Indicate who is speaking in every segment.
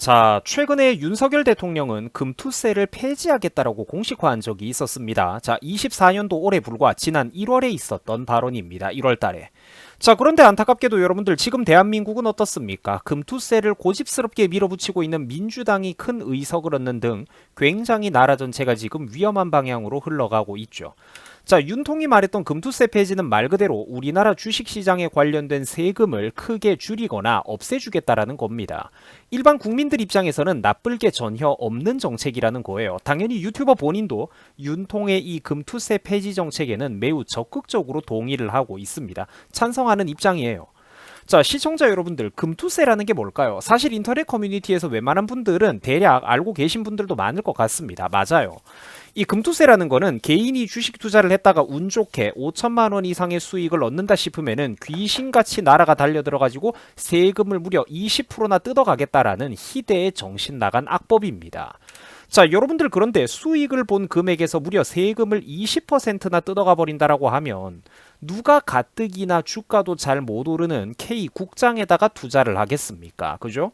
Speaker 1: 자, 최근에 윤석열 대통령은 금투세를 폐지하겠다라고 공식화한 적이 있었습니다. 자, 24년도 올해 불과 지난 1월에 있었던 발언입니다. 1월 달에. 자, 그런데 안타깝게도 여러분들 지금 대한민국은 어떻습니까? 금투세를 고집스럽게 밀어붙이고 있는 민주당이 큰 의석을 얻는 등 굉장히 나라 전체가 지금 위험한 방향으로 흘러가고 있죠. 자, 윤통이 말했던 금투세 폐지는 말 그대로 우리나라 주식시장에 관련된 세금을 크게 줄이거나 없애주겠다라는 겁니다. 일반 국민들 입장에서는 나쁠 게 전혀 없는 정책이라는 거예요. 당연히 유튜버 본인도 윤통의 이 금투세 폐지 정책에는 매우 적극적으로 동의를 하고 있습니다. 찬성하는 입장이에요. 자, 시청자 여러분들, 금투세라는 게 뭘까요? 사실 인터넷 커뮤니티에서 웬만한 분들은 대략 알고 계신 분들도 많을 것 같습니다. 맞아요. 이 금투세라는 거는 개인이 주식 투자를 했다가 운 좋게 5천만 원 이상의 수익을 얻는다 싶으면은 귀신같이 나라가 달려들어가지고 세금을 무려 20%나 뜯어가겠다라는 희대의 정신 나간 악법입니다. 자, 여러분들, 그런데 수익을 본 금액에서 무려 세금을 20%나 뜯어가 버린다라고 하면 누가 가뜩이나 주가도 잘 못 오르는 K 국장에다가 투자를 하겠습니까? 그죠?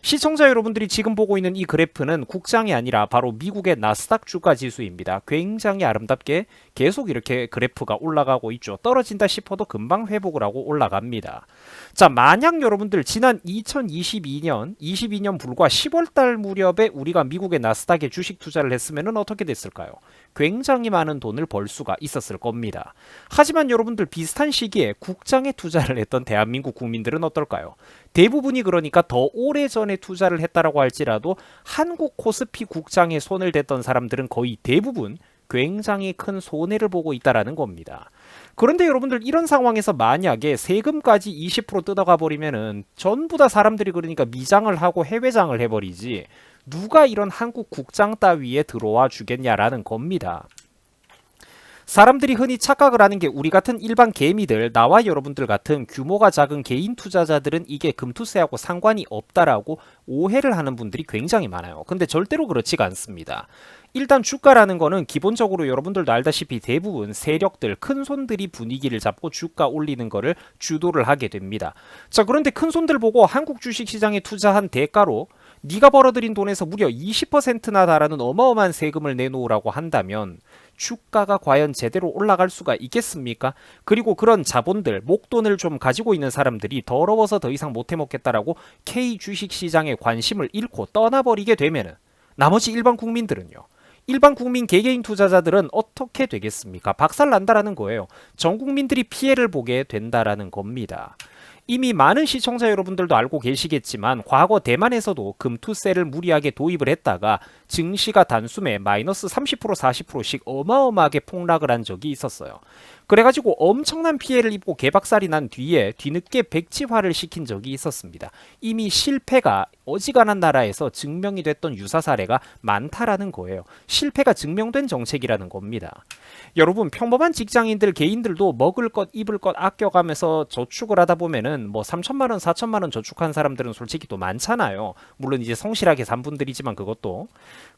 Speaker 1: 시청자 여러분들이 지금 보고 있는 이 그래프는 국장이 아니라 바로 미국의 나스닥 주가 지수입니다. 굉장히 아름답게 계속 이렇게 그래프가 올라가고 있죠. 떨어진다 싶어도 금방 회복을 하고 올라갑니다. 자, 만약 여러분들 지난 2022년 불과 10월달 무렵에 우리가 미국의 나스닥에 주식 투자를 했으면 어떻게 됐을까요? 굉장히 많은 돈을 벌 수가 있었을 겁니다. 하지만 여러분들, 비슷한 시기에 국장에 투자를 했던 대한민국 국민들은 어떨까요? 대부분이 그러니까 더 오래전에 투자를 했다라고 할지라도 한국 코스피 국장에 손을 댔던 사람들은 거의 대부분 굉장히 큰 손해를 보고 있다라는 겁니다. 그런데 여러분들, 이런 상황에서 만약에 세금까지 20% 뜯어가 버리면은 전부 다 사람들이 그러니까 미장을 하고 해외장을 해버리지 누가 이런 한국 국장 따위에 들어와 주겠냐라는 겁니다. 사람들이 흔히 착각을 하는 게 우리 같은 일반 개미들, 나와 여러분들 같은 규모가 작은 개인 투자자들은 이게 금투세하고 상관이 없다라고 오해를 하는 분들이 굉장히 많아요. 근데 절대로 그렇지가 않습니다. 일단 주가라는 거는 기본적으로 여러분들도 알다시피 대부분 세력들, 큰손들이 분위기를 잡고 주가 올리는 거를 주도를 하게 됩니다. 자, 그런데 큰손들 보고 한국 주식시장에 투자한 대가로 네가 벌어들인 돈에서 무려 20%나 달하는 어마어마한 세금을 내놓으라고 한다면 주가가 과연 제대로 올라갈 수가 있겠습니까? 그리고 그런 자본들, 목돈을 좀 가지고 있는 사람들이 더러워서 더 이상 못 해먹겠다라고 K 주식시장에 관심을 잃고 떠나버리게 되면은 나머지 일반 국민들은요. 일반 국민 개개인 투자자들은 어떻게 되겠습니까? 박살난다라는 거예요. 전 국민들이 피해를 보게 된다라는 겁니다. 이미 많은 시청자 여러분들도 알고 계시겠지만 과거 대만에서도 금투세를 무리하게 도입을 했다가 증시가 단숨에 마이너스 30% 40%씩 어마어마하게 폭락을 한 적이 있었어요. 그래가지고 엄청난 피해를 입고 개박살이 난 뒤에 뒤늦게 백지화를 시킨 적이 있었습니다. 이미 실패가 어지간한 나라에서 증명이 됐던 유사 사례가 많다라는 거예요. 실패가 증명된 정책이라는 겁니다. 여러분, 평범한 직장인들 개인들도 먹을 것 입을 것 아껴가면서 저축을 하다 보면은 뭐 3천만 원 4천만 원 저축한 사람들은 솔직히 또 많잖아요. 물론 이제 성실하게 산 분들이지만 그것도.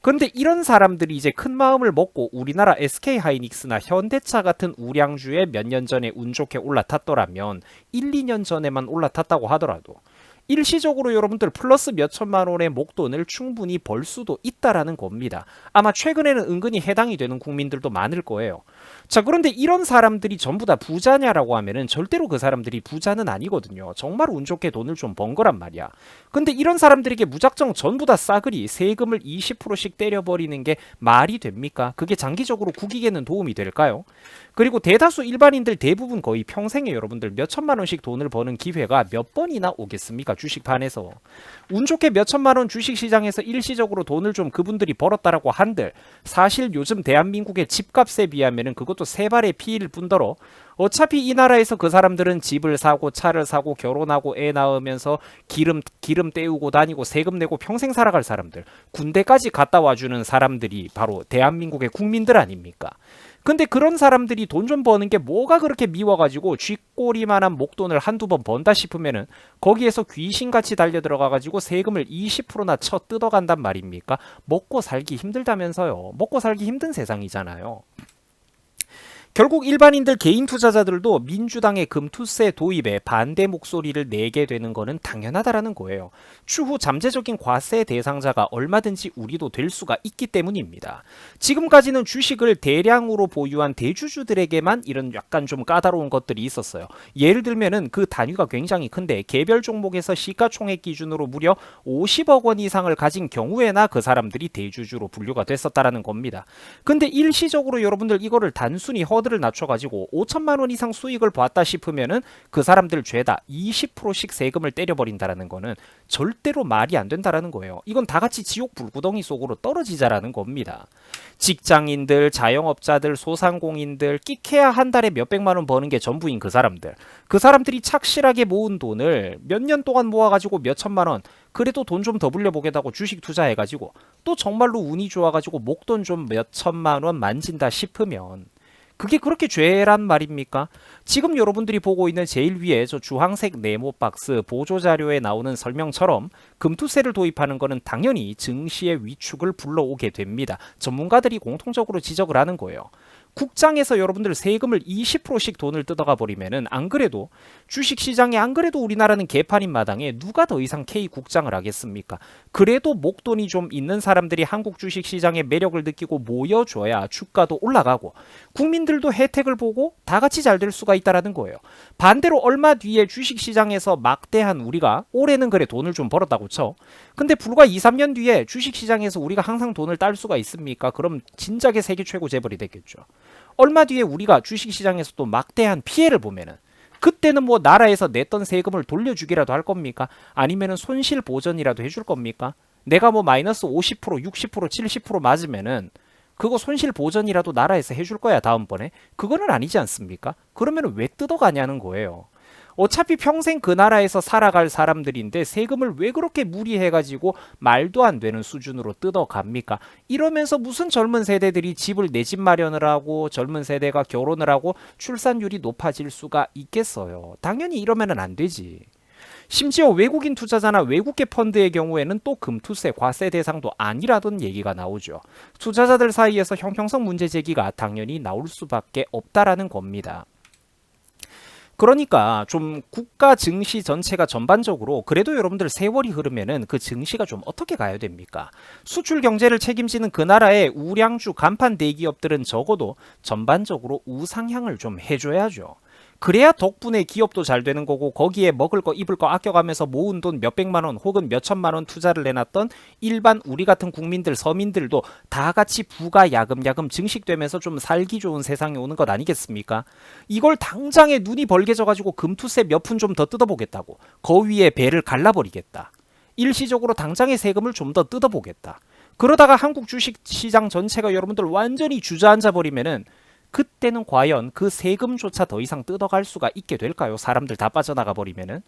Speaker 1: 그런데 이런 사람들이 이제 큰 마음을 먹고 우리나라 SK하이닉스나 현대차 같은 우량주에 몇 년 전에 운 좋게 올라탔더라면 1, 2년 전에만 올라탔다고 하더라도 일시적으로 여러분들 플러스 몇 천만 원의 목돈을 충분히 벌 수도 있다라는 겁니다. 아마 최근에는 은근히 해당이 되는 국민들도 많을 거예요. 자, 그런데 이런 사람들이 전부 다 부자냐라고 하면은 절대로 그 사람들이 부자는 아니거든요. 정말 운 좋게 돈을 좀 번 거란 말이야. 근데 이런 사람들에게 무작정 전부 다 싸그리 세금을 20%씩 때려버리는 게 말이 됩니까? 그게 장기적으로 국익에는 도움이 될까요? 그리고 대다수 일반인들 대부분 거의 평생에 여러분들 몇 천만 원씩 돈을 버는 기회가 몇 번이나 오겠습니까? 주식판에서. 운 좋게 몇 천만 원 주식시장에서 일시적으로 돈을 좀 그분들이 벌었다라고 한들 사실 요즘 대한민국의 집값에 비하면은 그것도 세 발의 피일 뿐더러 어차피 이 나라에서 그 사람들은 집을 사고 차를 사고 결혼하고 애 낳으면서 기름 때우고 다니고 세금 내고 평생 살아갈 사람들, 군대까지 갔다 와주는 사람들이 바로 대한민국의 국민들 아닙니까? 근데 그런 사람들이 돈 좀 버는 게 뭐가 그렇게 미워가지고 쥐꼬리만한 목돈을 한두 번 번다 싶으면은 거기에서 귀신같이 달려들어가가지고 세금을 20%나 쳐 뜯어간단 말입니까? 먹고 살기 힘들다면서요. 먹고 살기 힘든 세상이잖아요. 결국 일반인들 개인 투자자들도 민주당의 금투세 도입에 반대 목소리를 내게 되는 것은 당연하다라는 거예요. 추후 잠재적인 과세 대상자가 얼마든지 우리도 될 수가 있기 때문입니다. 지금까지는 주식을 대량으로 보유한 대주주들에게만 이런 약간 좀 까다로운 것들이 있었어요. 예를 들면은 그 단위가 굉장히 큰데 개별 종목에서 시가총액 기준으로 무려 50억 원 이상을 가진 경우에나 그 사람들이 대주주로 분류가 됐었다라는 겁니다. 근데 일시적으로 여러분들 이거를 단순히 허들을 낮춰가지고 5천만 원 이상 수익을 봤다 싶으면은 그 사람들 죄다 20%씩 세금을 때려버린다라는 거는 절대로 말이 안 된다라는 거예요. 이건 다 같이 지옥 불구덩이 속으로 떨어지자라는 겁니다. 직장인들, 자영업자들, 소상공인들 끽해야 한 달에 몇백만 원 버는 게 전부인 그 사람들. 그 사람들이 착실하게 모은 돈을 몇 년 동안 모아가지고 몇천만 원, 그래도 돈 좀 더 불려보겠다고 주식 투자해가지고 또 정말로 운이 좋아가지고 목돈 좀 몇천만 원 만진다 싶으면 그게 그렇게 죄란 말입니까? 지금 여러분들이 보고 있는 제일 위에 저 주황색 네모 박스 보조자료에 나오는 설명처럼 금투세를 도입하는 것은 당연히 증시의 위축을 불러오게 됩니다. 전문가들이 공통적으로 지적을 하는 거예요. 국장에서 여러분들 세금을 20%씩 돈을 뜯어가 버리면은 안 그래도 주식시장에 안 그래도 우리나라는 개판인 마당에 누가 더 이상 K국장을 하겠습니까? 그래도 목돈이 좀 있는 사람들이 한국 주식시장의 매력을 느끼고 모여줘야 주가도 올라가고 국민들도 혜택을 보고 다 같이 잘 될 수가 있다라는 거예요. 반대로 얼마 뒤에 주식시장에서 막대한 우리가 올해는 그래 돈을 좀 벌었다고 쳐. 근데 불과 2, 3년 뒤에 주식시장에서 우리가 항상 돈을 딸 수가 있습니까? 그럼 진작에 세계 최고 재벌이 됐겠죠. 얼마 뒤에 우리가 주식시장에서 또 막대한 피해를 보면은 그때는 뭐 나라에서 냈던 세금을 돌려주기라도 할 겁니까? 아니면은 손실 보전이라도 해줄 겁니까? 내가 뭐 마이너스 50%, 60%, 70% 맞으면은 그거 손실 보전이라도 나라에서 해줄 거야 다음번에. 그거는 아니지 않습니까? 그러면 왜 뜯어가냐는 거예요. 어차피 평생 그 나라에서 살아갈 사람들인데 세금을 왜 그렇게 무리해가지고 말도 안 되는 수준으로 뜯어갑니까? 이러면서 무슨 젊은 세대들이 집을 내 집 마련을 하고 젊은 세대가 결혼을 하고 출산율이 높아질 수가 있겠어요. 당연히 이러면은 안 되지. 심지어 외국인 투자자나 외국계 펀드의 경우에는 또 금투세, 과세 대상도 아니라던 얘기가 나오죠. 투자자들 사이에서 형평성 문제 제기가 당연히 나올 수밖에 없다라는 겁니다. 그러니까 좀 국가 증시 전체가 전반적으로 그래도 여러분들 세월이 흐르면은 그 증시가 좀 어떻게 가야 됩니까? 수출 경제를 책임지는 그 나라의 우량주 간판 대기업들은 적어도 전반적으로 우상향을 좀 해줘야죠. 그래야 덕분에 기업도 잘 되는 거고 거기에 먹을 거 입을 거 아껴가면서 모은 돈 몇백만 원 혹은 몇천만 원 투자를 내놨던 일반 우리 같은 국민들 서민들도 다 같이 부가 야금야금 증식되면서 좀 살기 좋은 세상이 오는 것 아니겠습니까? 이걸 당장에 눈이 벌게져가지고 금투세 몇 푼 좀 더 뜯어보겠다고 거위에 배를 갈라버리겠다. 일시적으로 당장의 세금을 좀 더 뜯어보겠다. 그러다가 한국 주식시장 전체가 여러분들 완전히 주저앉아 버리면은 그때는 과연 그 세금조차 더 이상 뜯어갈 수가 있게 될까요? 사람들 다 빠져나가 버리면은.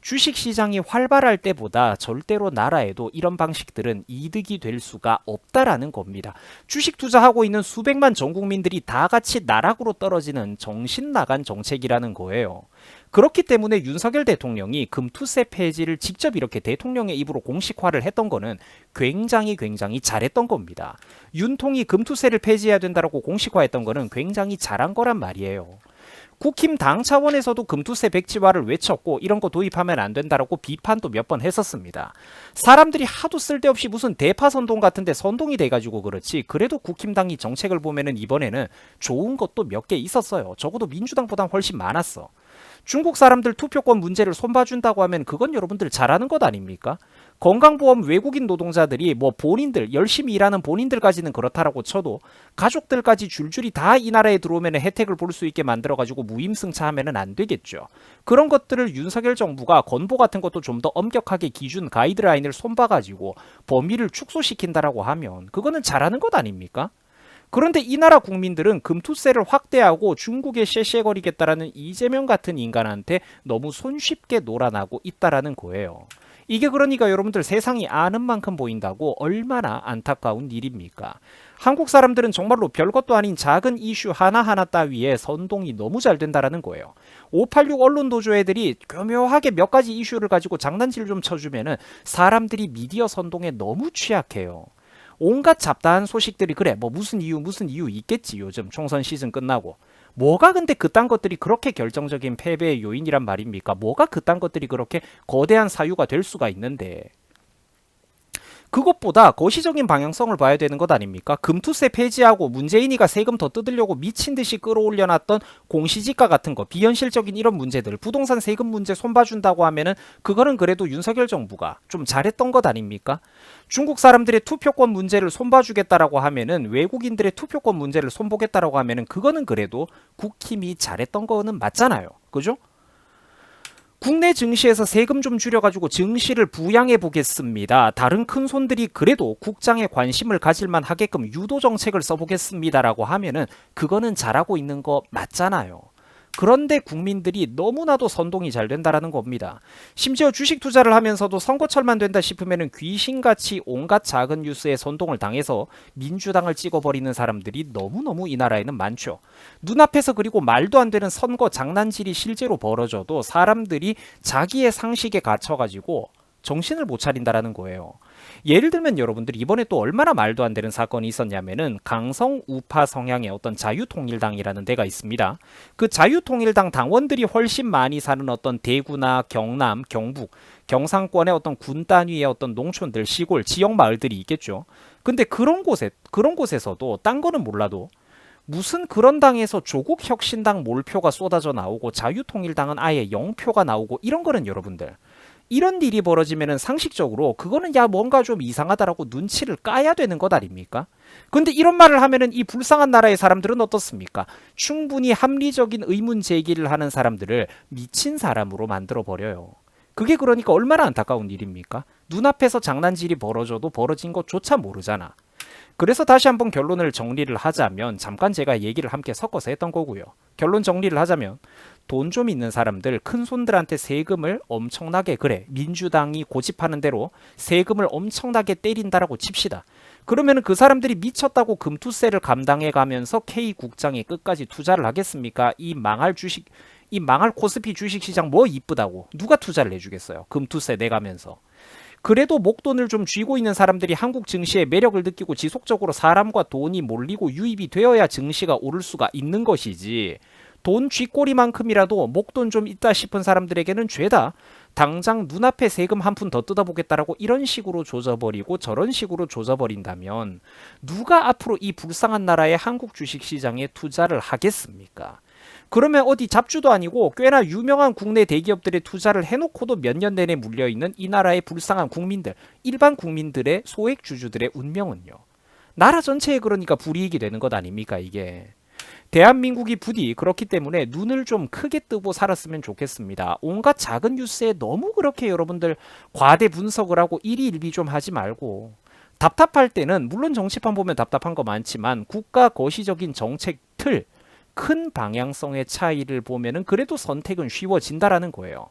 Speaker 1: 주식시장이 활발할 때보다 절대로 나라에도 이런 방식들은 이득이 될 수가 없다라는 겁니다. 주식 투자하고 있는 수백만 전 국민들이 다 같이 나락으로 떨어지는 정신 나간 정책이라는 거예요. 그렇기 때문에 윤석열 대통령이 금투세 폐지를 직접 이렇게 대통령의 입으로 공식화를 했던 거는 굉장히 잘했던 겁니다. 윤통이 금투세를 폐지해야 된다고 공식화했던 거는 굉장히 잘한 거란 말이에요. 국힘 당 차원에서도 금투세 백지화를 외쳤고 이런 거 도입하면 안 된다라고 비판도 몇 번 했었습니다. 사람들이 하도 쓸데없이 무슨 대파 선동 같은데 선동이 돼가지고 그렇지 그래도 국힘당이 정책을 보면은 이번에는 좋은 것도 몇 개 있었어요. 적어도 민주당보다 훨씬 많았어. 중국 사람들 투표권 문제를 손봐준다고 하면 그건 여러분들 잘하는 것 아닙니까? 건강보험 외국인 노동자들이 뭐 본인들 열심히 일하는 본인들까지는 그렇다라고 쳐도 가족들까지 줄줄이 다 이 나라에 들어오면 혜택을 볼 수 있게 만들어가지고 무임승차하면 안 되겠죠. 그런 것들을 윤석열 정부가 건보 같은 것도 좀 더 엄격하게 기준 가이드라인을 손봐가지고 범위를 축소시킨다라고 하면 그거는 잘하는 것 아닙니까? 그런데 이 나라 국민들은 금투세를 확대하고 중국에 쎄쎄거리겠다라는 이재명 같은 인간한테 너무 손쉽게 놀아나고 있다라는 거예요. 이게 그러니까 여러분들 세상이 아는 만큼 보인다고 얼마나 안타까운 일입니까? 한국 사람들은 정말로 별것도 아닌 작은 이슈 하나하나 따위에 선동이 너무 잘 된다라는 거예요. 586 언론 노조 애들이 교묘하게 몇 가지 이슈를 가지고 장난질 좀 쳐주면은 사람들이 미디어 선동에 너무 취약해요. 온갖 잡다한 소식들이 그래 뭐 무슨 이유 있겠지 요즘 총선 시즌 끝나고 뭐가 근데 그딴 것들이 그렇게 결정적인 패배의 요인이란 말입니까? 뭐가 그딴 것들이 그렇게 거대한 사유가 될 수가 있는데. 그것보다 거시적인 방향성을 봐야 되는 것 아닙니까? 금투세 폐지하고 문재인이가 세금 더 뜯으려고 미친 듯이 끌어올려놨던 공시지가 같은 거, 비현실적인 이런 문제들, 부동산 세금 문제 손봐준다고 하면은 그거는 그래도 윤석열 정부가 좀 잘했던 것 아닙니까? 중국 사람들의 투표권 문제를 손봐주겠다라고 하면은, 외국인들의 투표권 문제를 손보겠다라고 하면은 그거는 그래도 국힘이 잘했던 거는 맞잖아요. 그죠? 국내 증시에서 세금 좀 줄여가지고 증시를 부양해 보겠습니다. 다른 큰 손들이 그래도 국장에 관심을 가질만 하게끔 유도 정책을 써보겠습니다라고 하면은 그거는 잘하고 있는 거 맞잖아요. 그런데 국민들이 너무나도 선동이 잘 된다라는 겁니다. 심지어 주식 투자를 하면서도 선거철만 된다 싶으면 귀신같이 온갖 작은 뉴스에 선동을 당해서 민주당을 찍어버리는 사람들이 너무너무 이 나라에는 많죠. 눈앞에서 그리고 말도 안 되는 선거 장난질이 실제로 벌어져도 사람들이 자기의 상식에 갇혀가지고 정신을 못 차린다라는 거예요. 예를 들면 여러분들이 이번에 또 얼마나 말도 안 되는 사건이 있었냐면은, 강성 우파 성향의 어떤 자유통일당이라는 데가 있습니다. 그 자유통일당 당원들이 훨씬 많이 사는 어떤 대구나 경남, 경북, 경상권의 어떤 군 단위의 어떤 농촌들, 시골, 지역 마을들이 있겠죠. 근데 그런 곳에서도 딴 거는 몰라도 무슨 그런 당에서 조국혁신당 몰표가 쏟아져 나오고 자유통일당은 아예 0표가 나오고 이런 거는 여러분들, 이런 일이 벌어지면은 상식적으로 그거는 야 뭔가 좀 이상하다라고 눈치를 까야 되는 것 아닙니까? 근데 이런 말을 하면은 이 불쌍한 나라의 사람들은 어떻습니까? 충분히 합리적인 의문 제기를 하는 사람들을 미친 사람으로 만들어 버려요. 그게 그러니까 얼마나 안타까운 일입니까? 눈앞에서 장난질이 벌어져도 벌어진 것조차 모르잖아. 그래서 다시 한번 결론을 정리를 하자면, 잠깐 제가 얘기를 함께 섞어서 했던 거고요. 결론 정리를 하자면, 돈 좀 있는 사람들, 큰 손들한테 세금을 엄청나게, 그래 민주당이 고집하는 대로 세금을 엄청나게 때린다라고 칩시다. 그러면 그 사람들이 미쳤다고 금투세를 감당해 가면서 K국장이 끝까지 투자를 하겠습니까? 이 망할 코스피 주식시장 뭐 이쁘다고 누가 투자를 해주겠어요? 금투세 내가면서. 그래도 목돈을 좀 쥐고 있는 사람들이 한국 증시의 매력을 느끼고 지속적으로 사람과 돈이 몰리고 유입이 되어야 증시가 오를 수가 있는 것이지, 돈 쥐꼬리만큼이라도 목돈 좀 있다 싶은 사람들에게는 죄다 당장 눈앞에 세금 한 푼 더 뜯어보겠다라고 이런 식으로 조져버리고 저런 식으로 조져버린다면 누가 앞으로 이 불쌍한 나라의 한국 주식시장에 투자를 하겠습니까? 그러면 어디 잡주도 아니고 꽤나 유명한 국내 대기업들의 투자를 해놓고도 몇 년 내내 물려있는 이 나라의 불쌍한 국민들, 일반 국민들의 소액 주주들의 운명은요. 나라 전체에 그러니까 불이익이 되는 것 아닙니까 이게. 대한민국이 부디 그렇기 때문에 눈을 좀 크게 뜨고 살았으면 좋겠습니다. 온갖 작은 뉴스에 너무 그렇게 여러분들 과대 분석을 하고 일희일비 좀 하지 말고, 답답할 때는 물론 정치판 보면 답답한 거 많지만 국가 거시적인 정책 틀, 큰 방향성의 차이를 보면은 그래도 선택은 쉬워진다라는 거예요.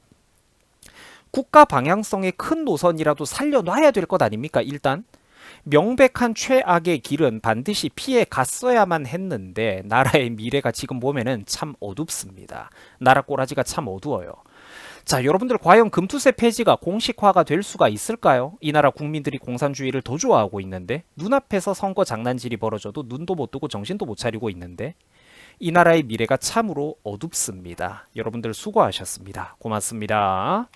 Speaker 1: 국가 방향성의 큰 노선이라도 살려놔야 될 것 아닙니까? 일단 명백한 최악의 길은 반드시 피해 갔어야만 했는데 나라의 미래가 지금 보면은 참 어둡습니다. 나라 꼬라지가 참 어두워요. 자, 여러분들 과연 금투세 폐지가 공식화가 될 수가 있을까요? 이 나라 국민들이 공산주의를 더 좋아하고 있는데, 눈앞에서 선거 장난질이 벌어져도 눈도 못 뜨고 정신도 못 차리고 있는데, 이 나라의 미래가 참으로 어둡습니다. 여러분들 수고하셨습니다. 고맙습니다.